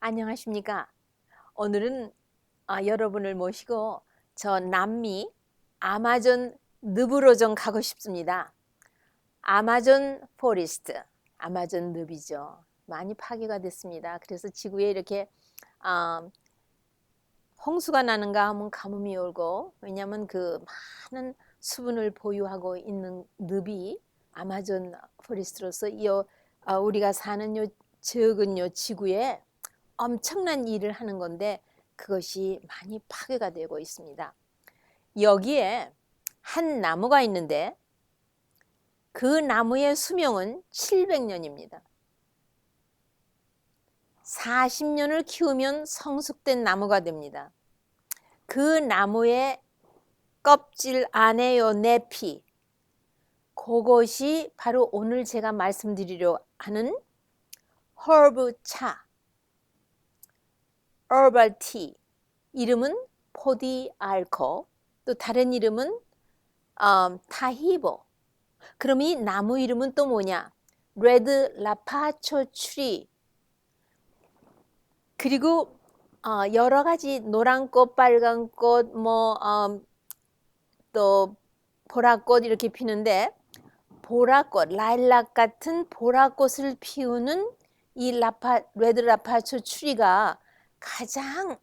안녕하십니까? 오늘은 여러분을 모시고 저 남미 아마존 늪으로 좀 가고 싶습니다. 아마존 포레스트, 아마존 늪이죠. 많이 파괴가 됐습니다. 그래서 지구에 이렇게 아, 홍수가 나는가 하면 가뭄이 오고, 왜냐하면 그 많은 수분을 보유하고 있는 늪이 아마존 포레스트로서 우리가 사는 요 적은 요 지구에 엄청난 일을 하는 건데 그것이 많이 파괴가 되고 있습니다. 여기에 한 나무가 있는데 그 나무의 수명은 700년입니다. 40년을 키우면 성숙된 나무가 됩니다. 그 나무의 껍질 안에 요 내피, 그것이 바로 오늘 제가 말씀드리려 하는 허브 차, 허벌 티, 이름은 포디알코, 또 다른 이름은 타히보. 그럼 이 나무 이름은 또 뭐냐? 레드 라파초 트리. 그리고 여러 가지 노란 꽃, 빨간 꽃, 또 보라꽃 이렇게 피는데, 보라꽃, 라일락 같은 보라꽃을 피우는 이 레드 라파초 트리가 가장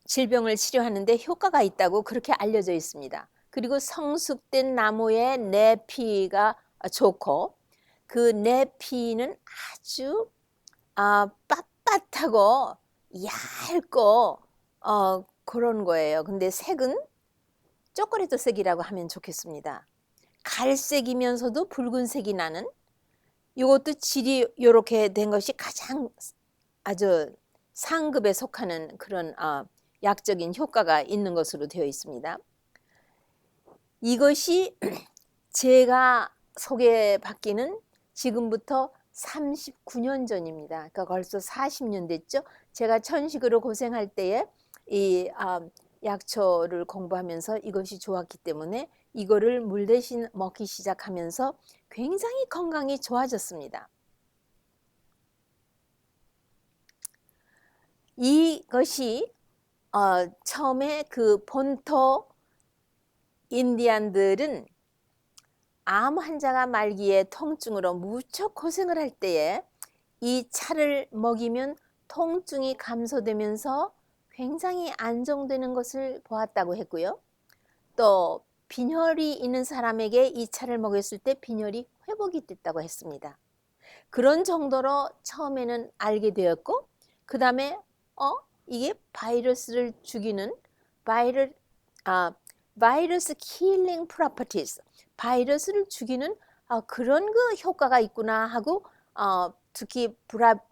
질병을 치료하는데 효과가 있다고 그렇게 알려져 있습니다. 그리고 성숙된 나무의 내피가 좋고, 그 내피는 아주 빳빳하고 얇고 그런 거예요. 근데 색은 초콜릿색이라고 하면 좋겠습니다. 갈색이면서도 붉은색이 나는, 이것도 질이 이렇게 된 것이 가장 아주 상급에 속하는 그런 약적인 효과가 있는 것으로 되어 있습니다. 이것이 제가 소개받기는 지금부터 39년 전입니다. 그러니까 벌써 40년 됐죠. 제가 천식으로 고생할 때에 이 약초를 공부하면서 이것이 좋았기 때문에 이거를 물 대신 먹기 시작하면서 굉장히 건강이 좋아졌습니다. 이것이 처음에 그 본토 인디안들은 암 환자가 말기에 통증으로 무척 고생을 할 때에 이 차를 먹이면 통증이 감소되면서 굉장히 안정되는 것을 보았다고 했고요. 또 빈혈이 있는 사람에게 이 차를 먹였을 때 빈혈이 회복이 됐다고 했습니다. 그런 정도로 처음에는 알게 되었고, 그 다음에 이게 바이러스를 죽이는 바이러스 킬링 프로퍼티스, 바이러스를 죽이는 그런 그 효과가 있구나 하고, 특히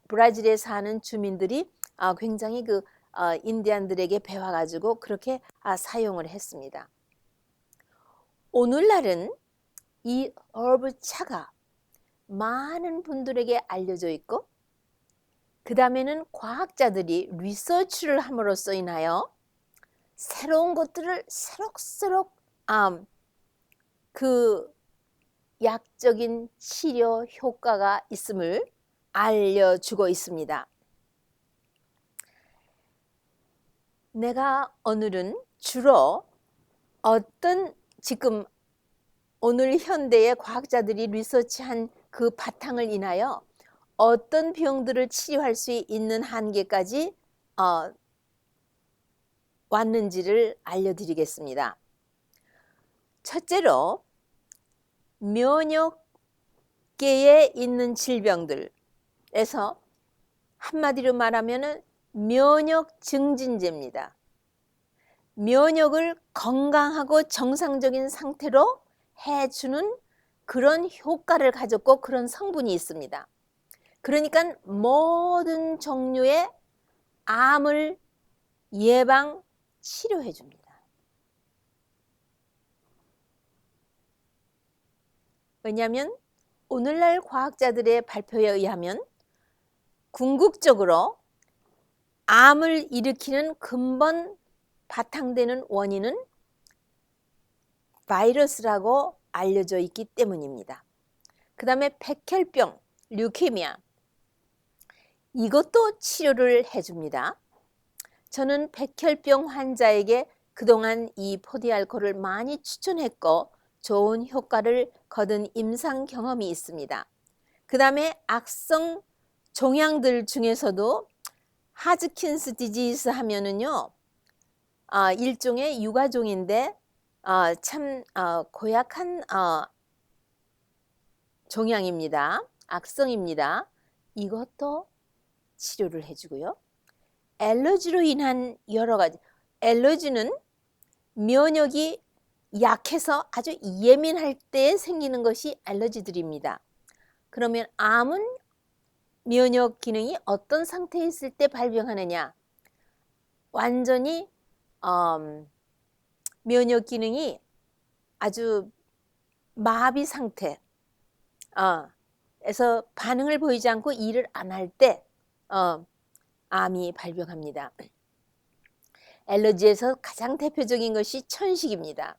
브라질에 사는 주민들이 굉장히 그 인디안들에게 배워가지고 그렇게 사용을 했습니다. 오늘날은 이 허브 차가 많은 분들에게 알려져 있고, 그 다음에는 과학자들이 리서치를 함으로써 인하여 새로운 것들을 새록새록 그 약적인 치료 효과가 있음을 알려주고 있습니다. 내가 오늘은 주로 지금 오늘 현대의 과학자들이 리서치한 그 바탕을 인하여 어떤 병들을 치료할 수 있는 한계까지 왔는지를 알려드리겠습니다. 첫째로 면역계에 있는 질병들에서 한마디로 말하면 면역 증진제입니다. 면역을 건강하고 정상적인 상태로 해주는 그런 효과를 가졌고 그런 성분이 있습니다. 그러니까 모든 종류의 암을 예방, 치료해 줍니다. 왜냐하면 오늘날 과학자들의 발표에 의하면 궁극적으로 암을 일으키는 근본 바탕되는 원인은 바이러스라고 알려져 있기 때문입니다. 그 다음에 백혈병, 류케미아, 이것도 치료를 해줍니다. 저는 백혈병 환자에게 그동안 이 포디알코올을 많이 추천했고 좋은 효과를 거둔 임상 경험이 있습니다. 그 다음에 악성 종양들 중에서도 하즈킨스 디지즈 하면은요, 일종의 유가종인데 참 고약한 종양입니다. 악성입니다. 이것도 치료를 해주고요. 알러지로 인한 여러 가지, 알러지는 면역이 약해서 아주 예민할 때 생기는 것이 알러지들입니다. 그러면 암은 면역 기능이 어떤 상태에 있을 때 발병하느냐? 완전히 면역 기능이 아주 마비 상태, 에서 반응을 보이지 않고 일을 안 할 때 암이 발병합니다. 알러지에서 가장 대표적인 것이 천식입니다.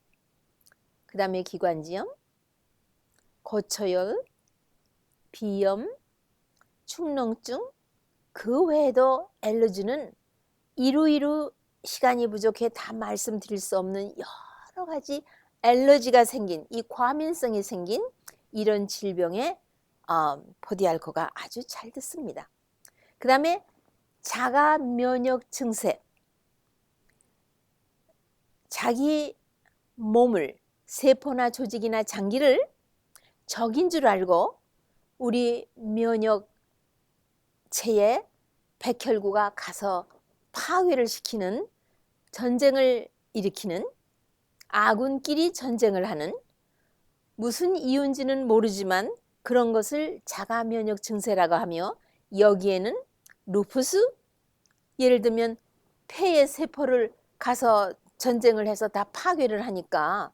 그 다음에 기관지염, 고초열, 비염, 축농증, 그 외에도 알러지는 이루이루 시간이 부족해 다 말씀드릴 수 없는 여러 가지 알러지가 생긴, 이 과민성이 생긴 이런 질병에 포디알코가 아주 잘 듣습니다. 그 다음에 자가 면역 증세, 자기 몸을, 세포나 조직이나 장기를 적인 줄 알고 우리 면역체에 백혈구가 가서 파괴를 시키는, 전쟁을 일으키는, 아군끼리 전쟁을 하는, 무슨 이유인지는 모르지만 그런 것을 자가 면역 증세라고 하며, 여기에는 루푸스, 예를 들면 폐의 세포를 가서 전쟁을 해서 다 파괴를 하니까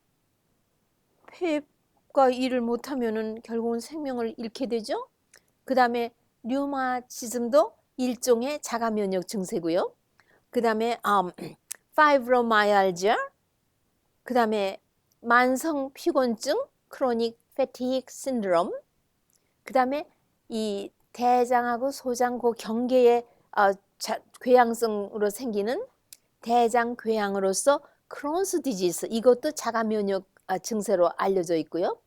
폐가 일을 못하면은 결국은 생명을 잃게 되죠. 그 다음에 류마티즘도 일종의 자가 면역 증세고요. 그 다음에 파이브로마이알지아, 그 다음에 만성 피곤증, 크로닉 패티그 신드롬, 그 다음에 이 대장하고 소장 그 경계의 궤양성으로 생기는 대장 궤양으로서 크론스 디지스, 이것도 자가 면역 증세로 알려져 있고요.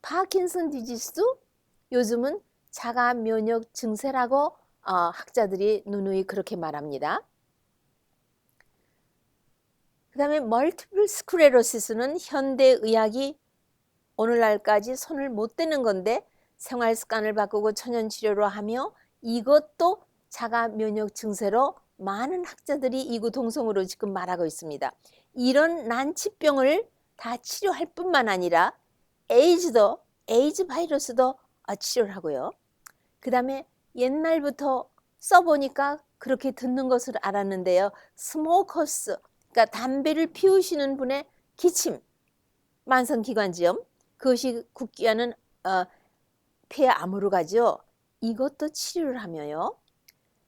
파킨슨 디지스도 요즘은 자가 면역 증세라고 학자들이 누누이 그렇게 말합니다. 그 다음에 멀티플 스크레로시스는 현대의학이 오늘날까지 손을 못 대는 건데 생활 습관을 바꾸고 천연치료로 하며 이것도 자가 면역 증세로 많은 학자들이 이구동성으로 지금 말하고 있습니다. 이런 난치병을 다 치료할 뿐만 아니라 에이즈 바이러스도 치료를 하고요. 그 다음에 옛날부터 써보니까 그렇게 듣는 것을 알았는데요. 스모커스, 그러니까 담배를 피우시는 분의 기침, 만성기관지염, 그것이 굳기하는 폐암으로 가죠. 이것도 치료를 하며요.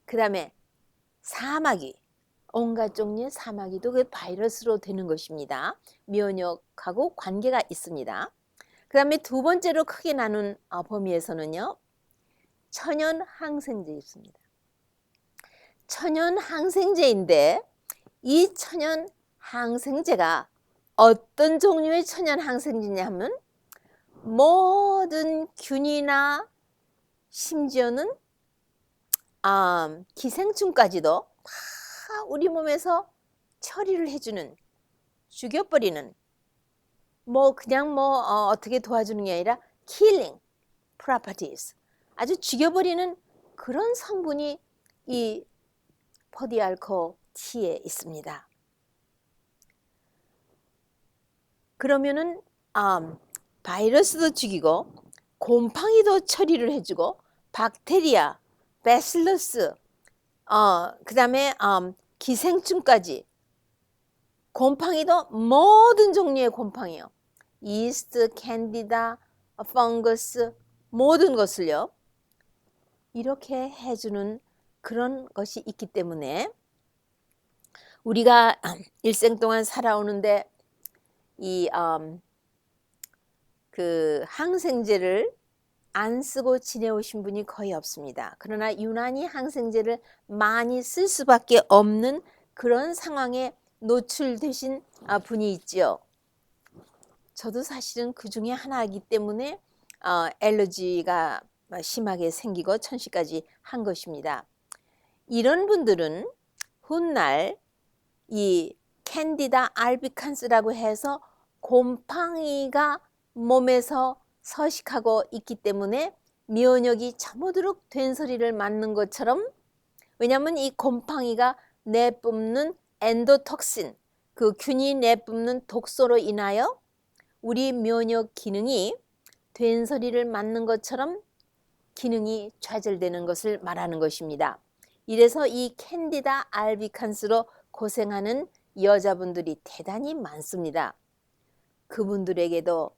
그 다음에 사마귀, 온갖 종류의 사마귀도 그 바이러스로 되는 것입니다. 면역하고 관계가 있습니다. 그 다음에 두 번째로 크게 나눈 범위에서는요, 천연 항생제 있습니다. 천연 항생제인데 이 천연 항생제가 어떤 종류의 천연 항생제냐 하면 모든 균이나 심지어는 기생충까지도 다 우리 몸에서 처리를 해주는, 죽여버리는, 그냥 어떻게 도와주는 게 아니라 killing properties, 아주 죽여버리는 그런 성분이 이 포디알코 티에 있습니다. 그러면은 바이러스도 죽이고 곰팡이도 처리를 해주고 박테리아, 베실러스, 그 다음에 기생충까지, 곰팡이도 모든 종류의 곰팡이요. 이스트, 캔디다, 펑거스, 모든 것을요. 이렇게 해주는 그런 것이 있기 때문에 우리가 일생 동안 살아오는데 이 그 항생제를 안 쓰고 지내오신 분이 거의 없습니다. 그러나 유난히 항생제를 많이 쓸 수밖에 없는 그런 상황에 노출되신 분이 있죠. 저도 사실은 그 중에 하나이기 때문에 알러지가 심하게 생기고 천식까지 한 것입니다. 이런 분들은 훗날 이 캔디다 알비칸스라고 해서 곰팡이가 몸에서 서식하고 있기 때문에 면역이 저무도록 된소리를 맞는 것처럼, 왜냐하면 이 곰팡이가 내뿜는 엔도톡신, 그 균이 내뿜는 독소로 인하여 우리 면역 기능이 된소리를 맞는 것처럼 기능이 좌절되는 것을 말하는 것입니다. 이래서 이 캔디다 알비칸스로 고생하는 여자분들이 대단히 많습니다. 그분들에게도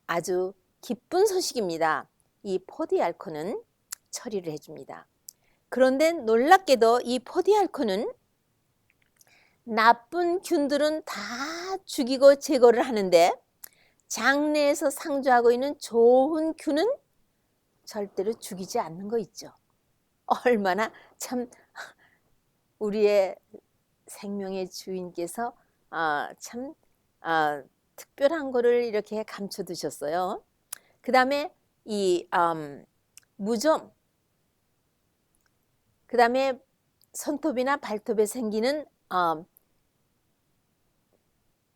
아주 기쁜 소식입니다. 이 포디알콘은 처리를 해줍니다. 그런데 놀랍게도 이 포디알콘은 나쁜 균들은 다 죽이고 제거를 하는데 장내에서 상주하고 있는 좋은 균은 절대로 죽이지 않는 거 있죠. 얼마나 참 우리의 생명의 주인께서 참 특별한 거를 이렇게 감춰두셨어요. 그 다음에 이 무좀, 그 다음에 손톱이나 발톱에 생기는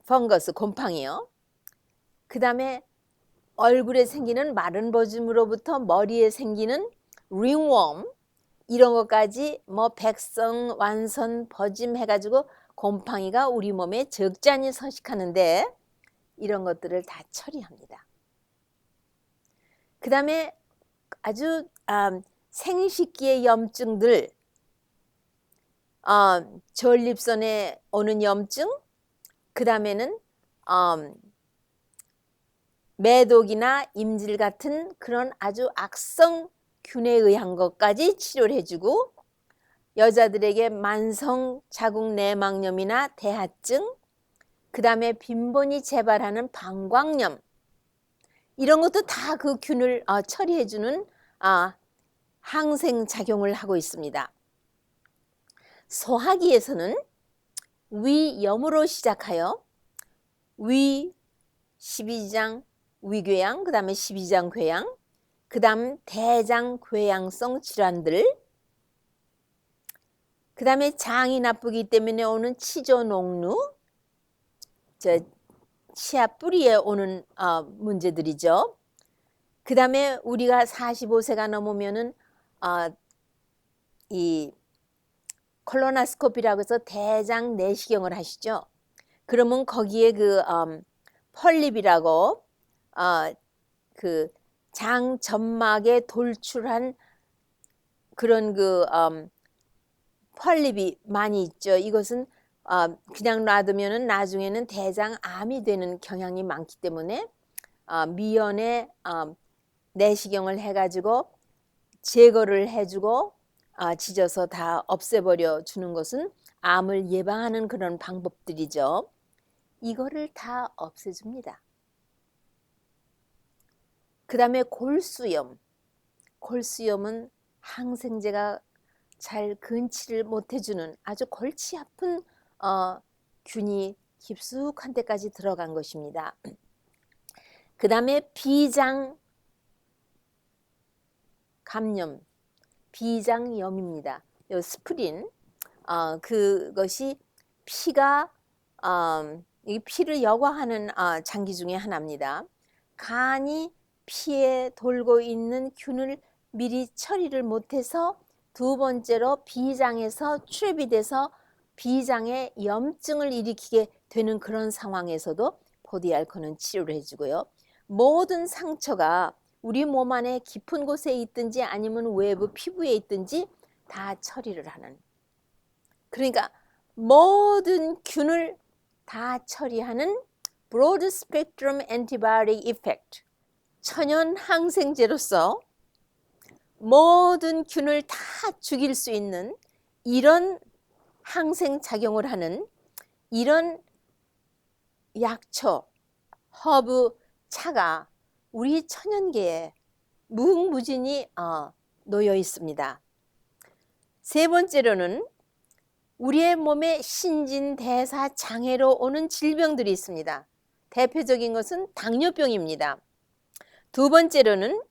펑거스, 곰팡이요. 그 다음에 얼굴에 생기는 마른 버짐으로부터 머리에 생기는 ringworm, 이런 것까지 뭐 백성, 완선, 버짐 해가지고 곰팡이가 우리 몸에 적잖이 서식하는데 이런 것들을 다 처리합니다. 그 다음에 아주 생식기의 염증들, 전립선에 오는 염증, 그 다음에는 매독이나 임질 같은 그런 아주 악성 균에 의한 것까지 치료를 해주고, 여자들에게 만성 자궁 내막염이나 대하증, 그 다음에 빈번히 재발하는 방광염, 이런 것도 다 그 균을 처리해주는 항생작용을 하고 있습니다. 소화기에서는 위염으로 시작하여 위, 12장 위궤양, 그 다음에 12장 궤양, 그 다음 대장 궤양성 질환들, 그 다음에 장이 나쁘기 때문에 오는 치조농루, 치아 뿌리에 오는 문제들이죠. 그 다음에 우리가 45세가 넘으면은 이 콜로나스코피라고 해서 대장 내시경을 하시죠. 그러면 거기에 그 펄립이라고 그 장 점막에 돌출한 그런 그 펄립이 많이 있죠. 이것은 그냥 놔두면은 나중에는 대장암이 되는 경향이 많기 때문에 미연에 내시경을 해가지고 제거를 해주고 찢어서 다 없애버려 주는 것은 암을 예방하는 그런 방법들이죠. 이거를 다 없애줍니다. 그 다음에 골수염. 골수염은 항생제가 잘 근치를 못해주는 아주 골치 아픈 균이 깊숙한 데까지 들어간 것입니다. 그 다음에 비장 감염, 비장염입니다. 요 스프린, 그것이 피가 이 피를 여과하는 장기 중에 하나입니다. 간이 피에 돌고 있는 균을 미리 처리를 못해서 두 번째로 비장에서 출입이 돼서 비장에 염증을 일으키게 되는 그런 상황에서도 포디알콘은 치료를 해주고요. 모든 상처가 우리 몸 안에 깊은 곳에 있든지 아니면 외부 피부에 있든지 다 처리를 하는, 그러니까 모든 균을 다 처리하는 broad spectrum antibiotic effect, 천연 항생제로서 모든 균을 다 죽일 수 있는 이런 항생작용을 하는 이런 약초, 허브 차가 우리 천연계에 무궁무진히 놓여 있습니다. 세 번째로는 우리의 몸에 신진대사 장애로 오는 질병들이 있습니다. 대표적인 것은 당뇨병입니다. 두 번째로는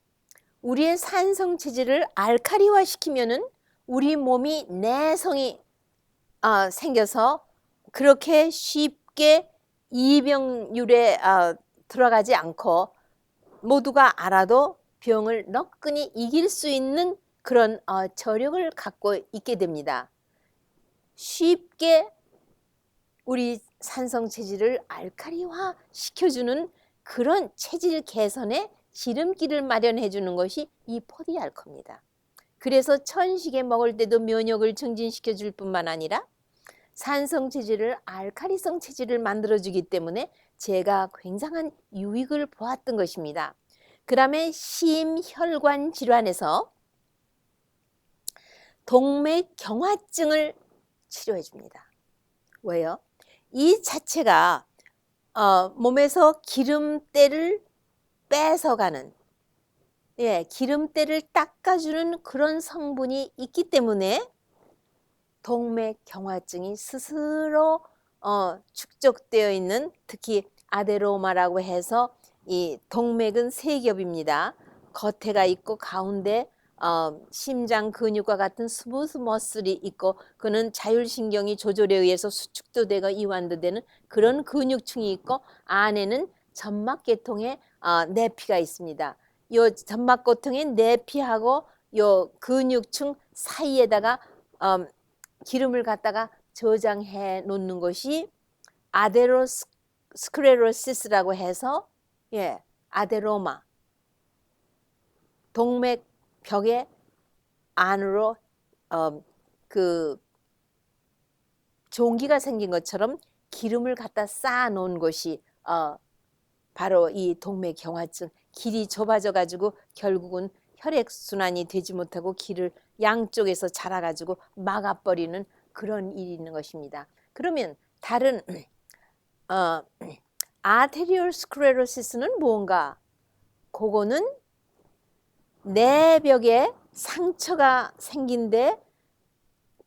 우리의 산성 체질을 알칼리화 시키면은 우리 몸이 내성이 생겨서 그렇게 쉽게 이병률에 들어가지 않고 모두가 알아도 병을 너끈히 이길 수 있는 그런 저력을 갖고 있게 됩니다. 쉽게 우리 산성 체질을 알칼리화 시켜주는 그런 체질 개선에 지름길을 마련해 주는 것이 이 포디알코입니다. 그래서 천식에 먹을 때도 면역을 증진시켜 줄 뿐만 아니라 산성 체질을 알칼리성 체질을 만들어 주기 때문에 제가 굉장한 유익을 보았던 것입니다. 그 다음에 심혈관 질환에서 동맥경화증을 치료해 줍니다. 왜요? 이 자체가 몸에서 기름때를 뺏어가는, 기름때를 닦아주는 그런 성분이 있기 때문에 동맥경화증이 스스로 축적되어 있는, 특히 아데노마라고 해서 이 동맥은 세 겹입니다. 겉에가 있고 가운데 심장 근육과 같은 스무스 머슬이 있고, 그는 자율신경이 조절에 의해서 수축도 되고 이완도 되는 그런 근육층이 있고, 안에는 점막계통의 내피가 있습니다. 이 점막계통의 내피하고 요 근육층 사이에다가 기름을 갖다가 저장해 놓는 것이 아데로스크레로시스라고 해서 아데노마, 동맥벽의 안으로 그 종기가 생긴 것처럼 기름을 갖다 쌓아 놓은 것이 바로 이 동맥경화증, 길이 좁아져 가지고 결국은 혈액순환이 되지 못하고 길을 양쪽에서 자라가지고 막아버리는 그런 일이 있는 것입니다. 그러면 다른 아테리올스크레로시스는 뭔가? 그거는 내벽에 상처가 생긴데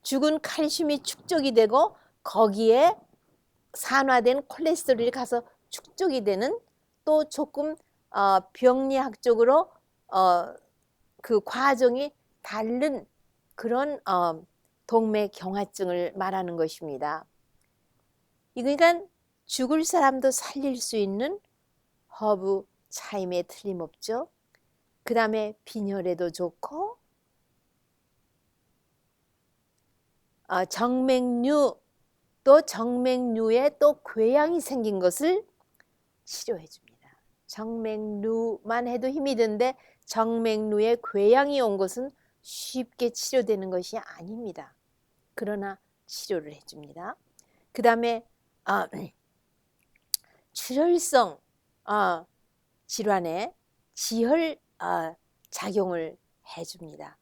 죽은 칼슘이 축적이 되고 거기에 산화된 콜레스테롤이 가서 축적이 되는, 또 조금 병리학적으로 그 과정이 다른 그런 동맥경화증을 말하는 것입니다. 그러니까 죽을 사람도 살릴 수 있는 허브 차임에 틀림없죠. 그 다음에 빈혈에도 좋고 정맥류, 또 정맥류에 또 궤양이 생긴 것을 치료해 줍니다. 정맥류만 해도 힘이 드는데 정맥류에 궤양이 온 것은 쉽게 치료되는 것이 아닙니다. 그러나 치료를 해줍니다. 그 다음에 출혈성 질환에 지혈 작용을 해줍니다.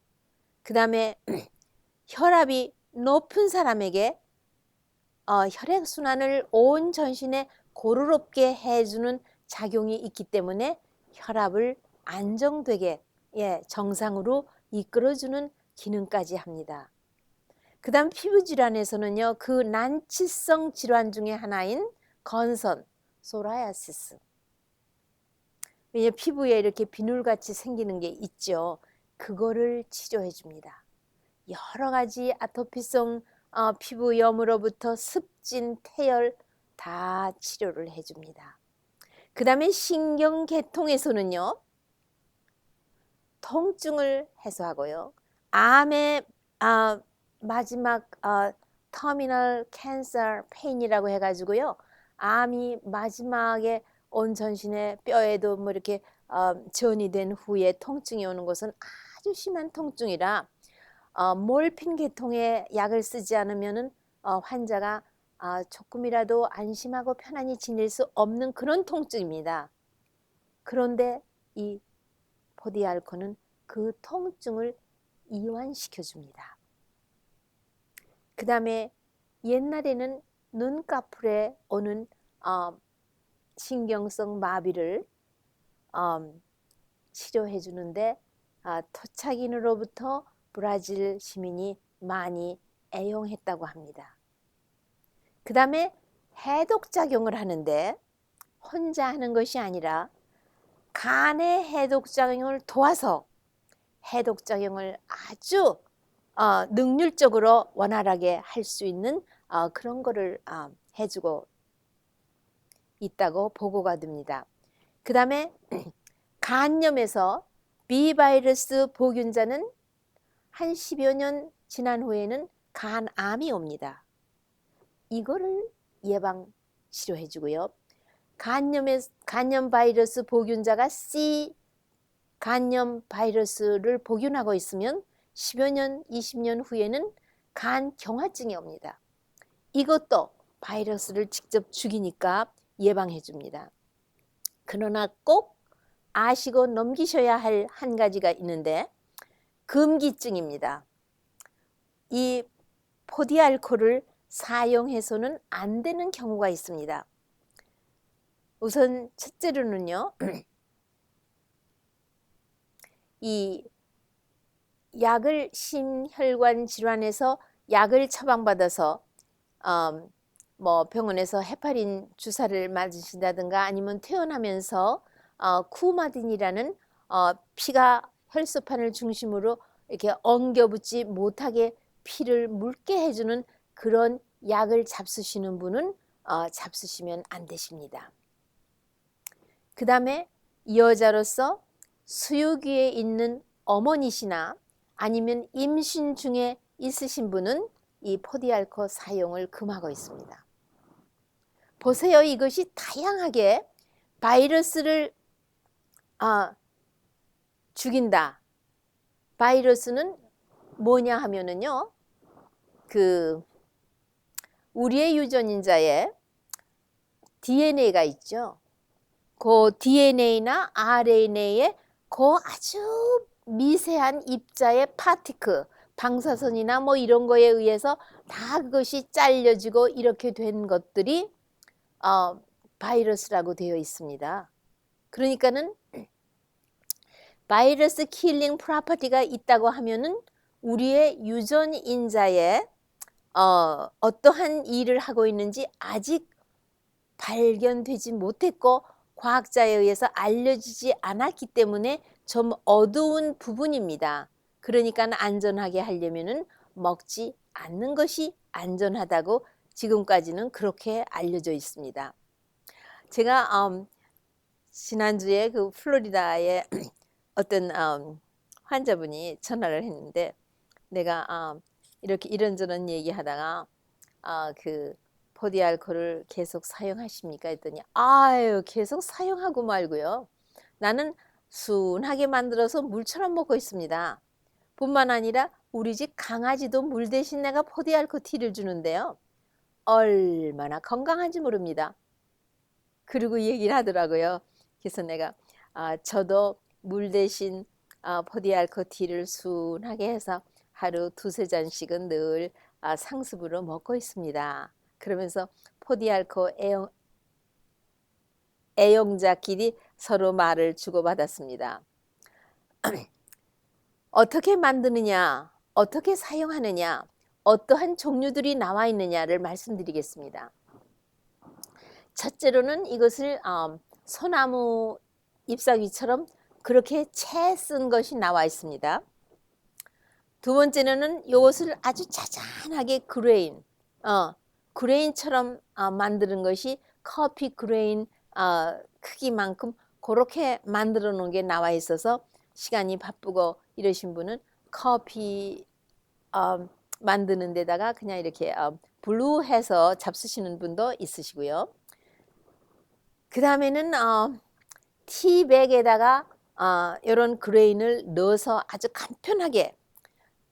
그 다음에 혈압이 높은 사람에게 혈액순환을 온 전신에 고루롭게 해주는 작용이 있기 때문에 혈압을 안정되게 정상으로 이끌어주는 기능까지 합니다. 그 다음 피부질환에서는요, 그 난치성 질환 중에 하나인 건선, 소라야시스. 왜냐하면 피부에 이렇게 비늘같이 생기는 게 있죠. 그거를 치료해 줍니다. 여러 가지 아토피성 피부염으로부터 습진, 태열 다 치료를 해줍니다. 그 다음에 신경계통에서는요, 통증을 해소하고요. 암의 마지막 터미널 캔서 페인이라고 해가지고요, 암이 마지막에 온 전신에 뼈에도 뭐 이렇게 전이 된 후에 통증이 오는 것은 아주 심한 통증이라 몰핀 계통의 약을 쓰지 않으면은 환자가 조금이라도 안심하고 편안히 지낼 수 없는 그런 통증입니다. 그런데 이 포디알코는 그 통증을 이완시켜 줍니다. 그 다음에 옛날에는 눈꺼풀에 오는 신경성 마비를 치료해 주는데 토착인으로부터 브라질 시민이 많이 애용했다고 합니다. 그 다음에 해독작용을 하는데 혼자 하는 것이 아니라 간의 해독작용을 도와서 해독작용을 아주 능률적으로 원활하게 할 수 있는 그런 거를 해주고 있다고 보고가 됩니다. 그 다음에 간염에서 B바이러스 보균자는 한 10여 년 지난 후에는 간암이 옵니다. 이거를 예방 치료해 주고요. 간염 바이러스 보균자가 C 간염 바이러스를 보균하고 있으면 10여 년, 20년 후에는 간경화증이 옵니다. 이것도 바이러스를 직접 죽이니까 예방해 줍니다. 그러나 꼭 아시고 넘기셔야 할 한 가지가 있는데 금기증입니다. 이 포디알코올을 사용해서는 안 되는 경우가 있습니다. 우선 첫째로는요. 이 약을 심혈관 질환에서 약을 처방받아서 뭐 병원에서 헤파린 주사를 맞으신다든가 아니면 퇴원하면서 쿠마딘이라는 피가 혈소판을 중심으로 이렇게 엉겨붙지 못하게 피를 묽게 해주는 그런 약을 잡수시는 분은 잡수시면 안 되십니다. 그 다음에 여자로서 수유기에 있는 어머니시나 아니면 임신 중에 있으신 분은 이 포디알코 사용을 금하고 있습니다. 보세요. 이것이 다양하게 바이러스를 죽인다. 바이러스는 뭐냐 하면은요. 우리의 유전인자에 DNA가 있죠. 그 DNA나 RNA에 그 아주 미세한 입자의 파티클, 방사선이나 뭐 이런 거에 의해서 다 그것이 잘려지고 이렇게 된 것들이 바이러스라고 되어 있습니다. 그러니까는 바이러스 킬링 프로퍼티가 있다고 하면은 우리의 유전인자에 어떠한 일을 하고 있는지 아직 발견되지 못했고 과학자에 의해서 알려지지 않았기 때문에 좀 어두운 부분입니다. 그러니까 안전하게 하려면은 먹지 않는 것이 안전하다고 지금까지는 그렇게 알려져 있습니다. 제가 지난주에 그 플로리다에 어떤 환자분이 전화를 했는데 내가 이렇게 이런저런 얘기하다가 그 포디알코올을 계속 사용하십니까? 했더니 아유 계속 사용하고 말고요. 나는 순하게 만들어서 물처럼 먹고 있습니다. 뿐만 아니라 우리 집 강아지도 물 대신 내가 포디알코 티를 주는데요. 얼마나 건강한지 모릅니다. 그리고 얘기를 하더라고요. 그래서 내가 저도 물 대신 포디알코 티를 순하게 해서 하루 2~3잔씩은 늘 상습으로 먹고 있습니다. 그러면서 포디알코 애용자끼리 서로 말을 주고받았습니다. 어떻게 만드느냐, 어떻게 사용하느냐, 어떠한 종류들이 나와 있느냐를 말씀드리겠습니다. 첫째로는 이것을 소나무 잎사귀처럼 그렇게 채 쓴 것이 나와 있습니다. 두 번째는 이것을 아주 자잔하게 그레인처럼 만드는 것이 커피 그레인 크기만큼 그렇게 만들어 놓은 게 나와 있어서 시간이 바쁘고 이러신 분은 커피 만드는 데다가 그냥 이렇게 블루해서 잡수시는 분도 있으시고요. 그 다음에는 티백에다가 이런 그레인을 넣어서 아주 간편하게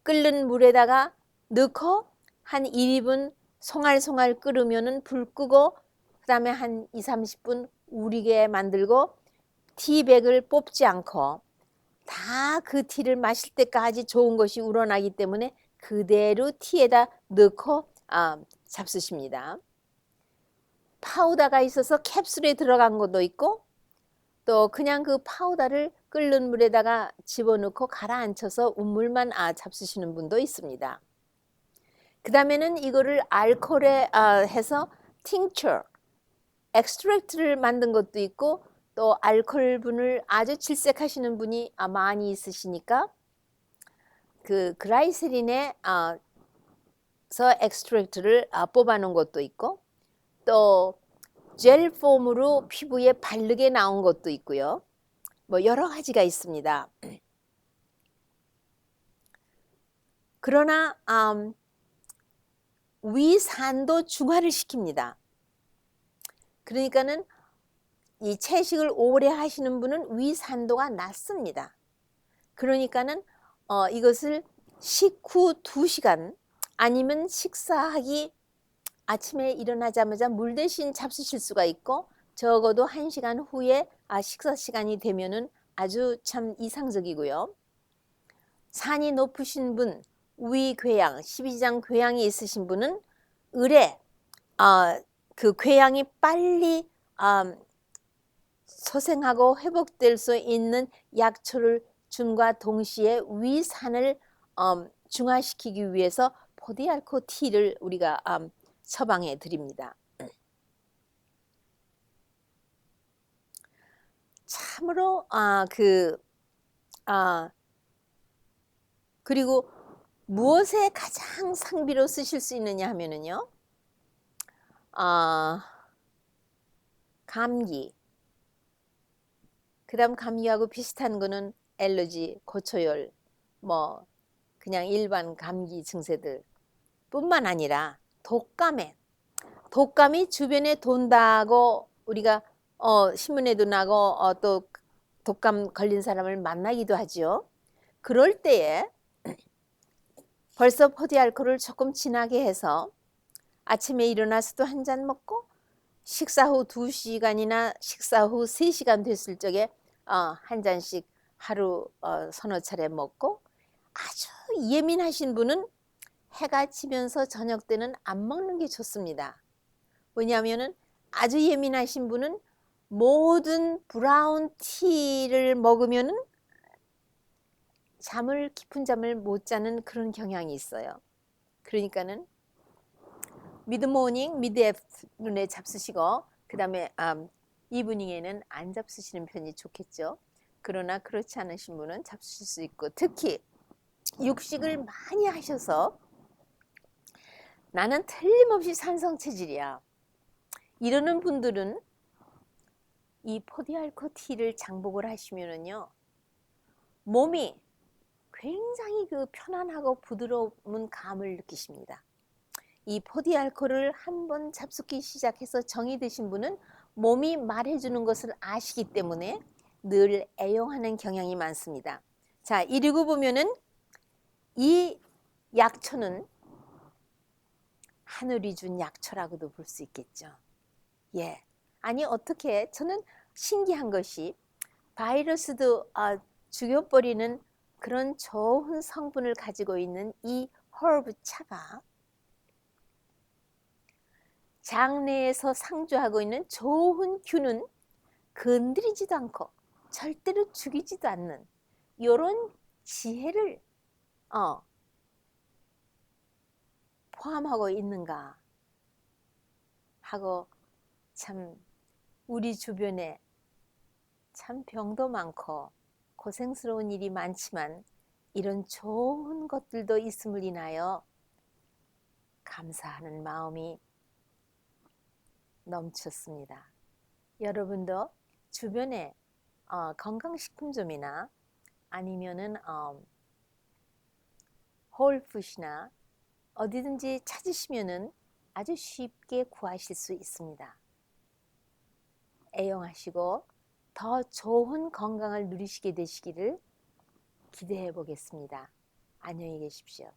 끓는 물에다가 넣고 한 1~2분 송알송알 끓으면은 불 끄고 그 다음에 한 20~30분 우리게 만들고 티백을 뽑지 않고 다 그 티를 마실 때까지 좋은 것이 우러나기 때문에 그대로 티에다 넣고 잡수십니다. 파우더가 있어서 캡슐에 들어간 것도 있고 또 그냥 그 파우더를 끓는 물에다가 집어넣고 가라앉혀서 운물만 잡수시는 분도 있습니다. 그 다음에는 이거를 알코올에 해서 팅처, 엑스트랙트를 만든 것도 있고, 또 알코올분을 아주 질색하시는 분이 많이 있으시니까 그 그라이세린에 서 엑스트랙트를 뽑아 놓은 것도 있고, 또 젤 폼으로 피부에 바르게 나온 것도 있고요. 뭐 여러 가지가 있습니다. 그러나 위산도 중화를 시킵니다. 그러니까는 이 채식을 오래 하시는 분은 위산도가 낮습니다. 그러니까는 이것을 식후 2시간 아니면 식사하기 아침에 일어나자마자 물 대신 잡수실 수가 있고, 적어도 1시간 후에 식사 시간이 되면은 아주 참 이상적이고요. 산이 높으신 분, 위궤양, 12장 궤양이 있으신 분은 을에 그 궤양이 빨리 소생하고 회복될 수 있는 약초를 줌과 동시에 위산을 중화시키기 위해서 포디알코 티를 우리가 처방해 드립니다. 참으로 그리고 무엇에 가장 상비로 쓰실 수 있느냐 하면은요, 감기, 그 다음 감기하고 비슷한 거는 알러지, 고초열, 뭐 그냥 일반 감기 증세들 뿐만 아니라 독감이 주변에 돈다고 우리가 신문에도 나고 또 독감 걸린 사람을 만나기도 하죠. 그럴 때에 벌써 포디알코올을 조금 진하게 해서 아침에 일어나서도 한 잔 먹고, 식사 후 2시간이나 식사 후 3시간 됐을 적에 한 잔씩 하루 서너 차례 먹고, 아주 예민하신 분은 해가 지면서 저녁 때는 안 먹는 게 좋습니다. 왜냐하면 아주 예민하신 분은 모든 브라운 티를 먹으면 깊은 잠을 못 자는 그런 경향이 있어요. 그러니까는 미드모닝, 미드애프터눈에 잡수시고, 그 다음에 이브닝에는 안 잡수시는 편이 좋겠죠. 그러나 그렇지 않으신 분은 잡수실 수 있고, 특히 육식을 많이 하셔서 나는 틀림없이 산성 체질이야, 이러는 분들은 이 포디알코 티를 장복을 하시면은요, 몸이 굉장히 그 편안하고 부드러운 감을 느끼십니다. 이 포디알코올을 한번 잡숫기 시작해서 정이 드신 분은 몸이 말해주는 것을 아시기 때문에 늘 애용하는 경향이 많습니다. 자, 이러고 보면은 이 약초는 하늘이 준 약초라고도 볼 수 있겠죠. 예. 아니, 어떻게, 저는 신기한 것이 바이러스도 죽여버리는 그런 좋은 성분을 가지고 있는 이 허브 차가 장내에서 상주하고 있는 좋은 균은 건드리지도 않고 절대로 죽이지도 않는 이런 지혜를 포함하고 있는가 하고, 참 우리 주변에 참 병도 많고 고생스러운 일이 많지만 이런 좋은 것들도 있음을 인하여 감사하는 마음이 넘쳤습니다. 여러분도 주변에 건강식품점이나 아니면은 홀푸드나 어디든지 찾으시면은 아주 쉽게 구하실 수 있습니다. 애용하시고 더 좋은 건강을 누리시게 되시기를 기대해 보겠습니다. 안녕히 계십시오.